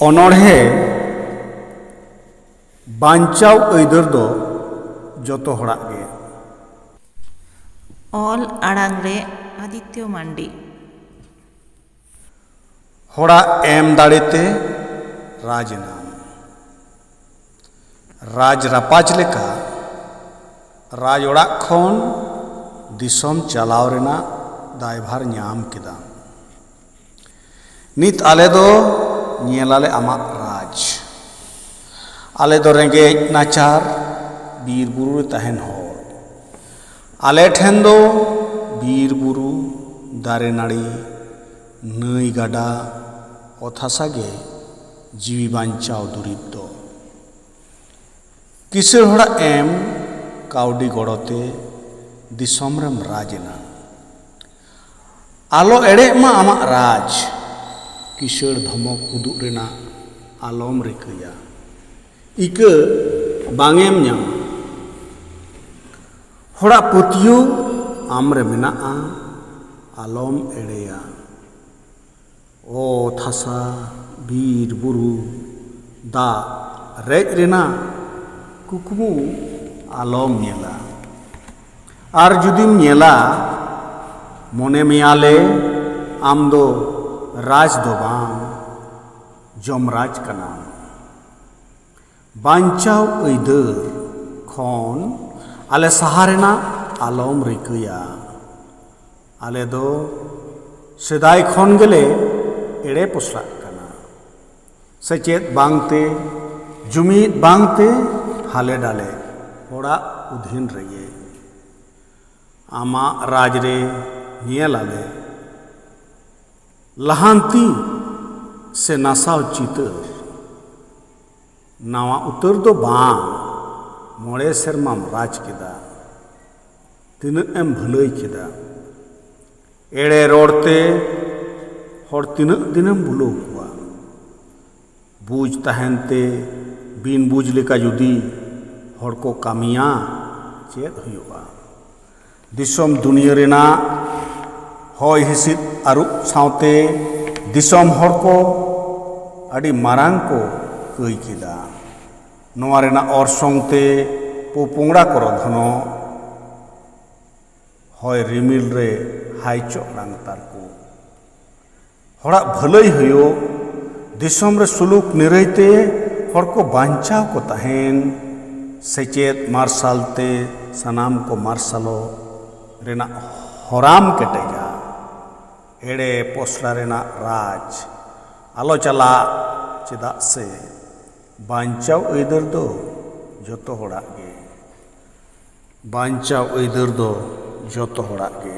ᱚᱱᱚᱬᱦᱮ ᱵᱟᱧᱪᱟᱣ ᱟᱹᱭᱫᱟᱹᱨ ᱫᱚ ᱡᱚᱛᱚ ᱦᱚᱲᱟᱜ ᱜᱮ। ᱚᱞ ᱟᱲᱟᱝ ᱨᱮ ᱟᱫᱤᱛᱛᱚ ᱢᱟᱱᱰᱤ। ᱦᱚᱲᱟᱜ ᱮᱢ ᱫᱟᱲᱮᱛᱮ ᱨᱟᱡᱽ ᱮᱱᱟᱢ। ᱨᱟᱡᱽ ᱨᱟᱯᱟᱡᱽ ᱞᱮᱠᱟ ᱨᱟᱡᱽ ᱚᱲᱟᱜ ᱠᱷᱚᱱ ᱫᱤᱥᱚᱢ ᱪᱟᱞᱟᱣ ᱨᱮᱱᱟᱜ ᱫᱟᱭᱵᱷᱟᱨ ᱧᱟᱢ ᱠᱮᱫᱟᱢ। ᱱᱤᱛ ᱟᱞᱮ ᱫᱚ ᱧᱮᱞᱟᱞᱮ ᱟᱢᱟᱜ ᱨᱟᱡᱽ। ᱟᱞᱮ ᱫᱚ ᱨᱮᱸᱜᱮᱡ ᱱᱟᱪᱟᱨ ᱵᱤᱨ ᱵᱩᱨᱩ ᱨᱮ ᱛᱟᱦᱮᱱ ᱦᱚᱲ। ᱟᱞᱮ ᱴᱷᱮᱱ ᱫᱚ ᱵᱤᱨ ᱵᱩᱨᱩ ᱫᱟᱨᱮ ᱱᱟᱹᱲᱤ ᱱᱟᱹᱭ ᱜᱟᱰᱟ ᱚᱛ ᱦᱟᱥᱟ ᱜᱮ ᱡᱤᱣᱤ ᱵᱟᱧᱪᱟᱣ ᱫᱩᱨᱤᱵ ᱫᱚ। ᱠᱤᱥᱟᱹᱬ ᱦᱚᱲᱟᱜ ᱮᱢ ᱠᱟᱹᱣᱰᱤ ᱜᱚᱲᱚᱛᱮ ᱫᱤᱥᱚᱢ ᱨᱮᱢ ᱨᱟᱡᱽ ᱮᱱᱟ। ᱟᱞᱚ ᱮᱲᱮᱜ ᱢᱟ ᱟᱢᱟᱜ ᱨᱟᱡᱽ। ᱠᱤᱥᱟᱹᱬ ᱫᱷᱚᱢᱚᱠ ᱩᱫᱩᱜ ᱨᱮᱱᱟᱜ ᱟᱞᱚᱢ ᱨᱤᱠᱟᱹᱭᱟ। ᱤᱠᱟᱹ ᱵᱟᱝᱮᱢ ᱧᱟᱢᱟ। ᱦᱚᱲᱟᱜ ᱯᱟᱹᱛᱭᱟᱹᱣ ᱟᱢᱨᱮ ᱢᱮᱱᱟᱜᱼᱟ ᱟᱞᱚᱢ ᱮᱲᱮᱭᱟ। ᱚᱛ ᱦᱟᱥᱟ ᱵᱤᱨ ᱵᱩᱨᱩ ᱫᱟᱜ ᱨᱮᱡ ᱨᱮᱱᱟᱜ ᱠᱩᱠᱢᱩ ᱟᱞᱚᱢ ᱧᱮᱞᱟ। ᱟᱨ ᱡᱩᱫᱤᱢ ᱧᱮᱞᱟ ᱢᱚᱱᱮ ᱢᱮᱭᱟᱞᱮ ᱟᱢ ᱫᱚ ᱨᱟᱡᱽ ᱫᱚ ᱵᱟᱝ ᱡᱚᱢᱨᱟᱡᱽ ᱠᱟᱱᱟᱢ। ᱵᱟᱧᱪᱟᱣ ᱟᱹᱭᱫᱟᱹᱨ ᱠᱷᱚᱱ ᱟᱞᱮ ᱥᱟᱦᱟ ᱨᱮᱱᱟᱜ ᱟᱞᱚᱢ ᱨᱤᱠᱟᱹᱭᱟ। ᱟᱞᱮ ᱫᱚ ᱥᱮᱫᱟᱭ ᱠᱷᱚᱱ ᱜᱮᱞᱮ ᱮᱲᱮ ᱯᱚᱥᱲᱟᱜ ᱠᱟᱱᱟ। ᱥᱮᱪᱮᱫ ᱵᱟᱝᱛᱮ ᱡᱩᱢᱤᱫ ᱵᱟᱝᱛᱮ ᱦᱟᱞᱮ ᱰᱟᱞᱮ ᱦᱚᱲᱟᱜ ᱚᱫᱷᱤᱱ ᱨᱮᱜᱮ। ᱟᱢᱟᱜ ᱨᱟᱡᱽ ᱨᱮ ᱧᱮᱞᱟᱞᱮ ᱞᱟᱦᱟᱱᱛᱤ ᱥᱮ ᱱᱟᱥᱟᱣ ᱪᱤᱛᱟᱹᱨ। ᱱᱟᱣᱟ ᱩᱛᱟᱹᱨ ᱫᱚ ᱵᱟᱝ। 9 ᱥᱮᱨᱢᱟᱢ ᱨᱟᱡᱽ ᱠᱮᱫᱟ। ᱛᱤᱱᱟᱹᱜ ᱮᱢ ᱵᱷᱟᱹᱞᱟᱹᱭ ᱠᱮᱫᱟ। ᱮᱲᱮ ᱨᱚᱲᱛᱮ ᱦᱚᱲ ᱛᱤᱱᱟᱹᱜ ᱫᱤᱱᱮᱢ ᱵᱩᱞᱟᱹᱣ ᱠᱚᱣᱟ। ᱵᱩᱡᱽ ᱛᱟᱦᱮᱱᱛᱮ ᱵᱤᱱ ᱵᱩᱡᱽ ᱞᱮᱠᱟ ᱡᱩᱫᱤ ᱦᱚᱲ ᱠᱚ ᱠᱟᱹᱢᱤᱭᱟ ᱪᱮᱫ ᱦᱩᱭᱩᱜᱼᱟ। ᱫᱤᱥᱚᱢ ᱫᱩᱱᱤᱭᱟᱹ ᱨᱮᱱᱟᱜ ᱦᱚᱭ ᱦᱤᱸᱥᱤᱫ ᱟᱹᱨᱩ ᱥᱟᱶᱛᱮ ᱫᱤᱥᱚᱢ ᱦᱚᱲ ᱠᱚ ᱟᱹᱰි ᱢᱟᱨᱟᱝ ᱠᱚ ᱠᱟᱹᱭ ᱠᱮᱫᱟ। ᱱᱚᱣᱟ ᱨᱮᱱᱟᱜ ᱚᱨᱥᱚᱝ ᱛᱮ ᱯᱚᱯᱚᱝᱲᱟ ᱠᱚ ᱨᱚᱫᱷᱚᱱᱚᱜ ᱦᱚᱭ ᱨᱤᱢᱤᱞ ᱨᱮ ᱦᱟᱭᱪᱚᱜ ᱞᱟᱝᱛᱟᱨ ᱠᱚ। ᱦᱚᱲᱟᱜ ᱵᱷᱟᱹᱞᱟᱹᱭ ᱦᱩᱭᱩᱜ ᱫᱤᱥᱚᱢ ᱨᱮ ᱥᱩᱞᱩᱠ ᱱᱤᱨᱟᱹᱭ ᱛᱮ ᱦᱚᱲ ᱠᱚ ᱵᱟᱧᱪᱟᱣ ᱠᱚ ᱛᱟᱦᱮᱱ ᱥᱮᱪᱮᱫ ᱢᱟᱨᱥᱟᱞ ᱛᱮ ᱥᱟᱱᱟᱢ ᱠᱚ ᱢᱟᱨᱥᱟᱞᱚᱜ ᱨᱮᱱᱟᱜ ᱦᱚᱨᱟᱢ ᱠᱮᱴᱮᱡᱟ। ᱮᱲᱮ ᱯᱚᱥᱲᱟ ᱨᱮᱱᱟᱜ ᱨᱟᱡᱽ ᱟᱞᱚ ᱪᱟᱞᱟᱜ ᱪᱮᱫᱟᱜ ᱥᱮ ᱵᱟᱧᱪᱟᱣ ᱟᱹᱭᱫᱟᱹᱨ ᱫᱚ ᱡᱚᱛᱚ ᱦᱚᱲᱟᱜ ᱜᱮ। ᱵᱟᱧᱪᱟᱣ ᱟᱹᱭᱫᱟᱹᱨ ᱫᱚ ᱡᱚᱛᱚ ᱦᱚᱲᱟᱜ ᱜᱮ।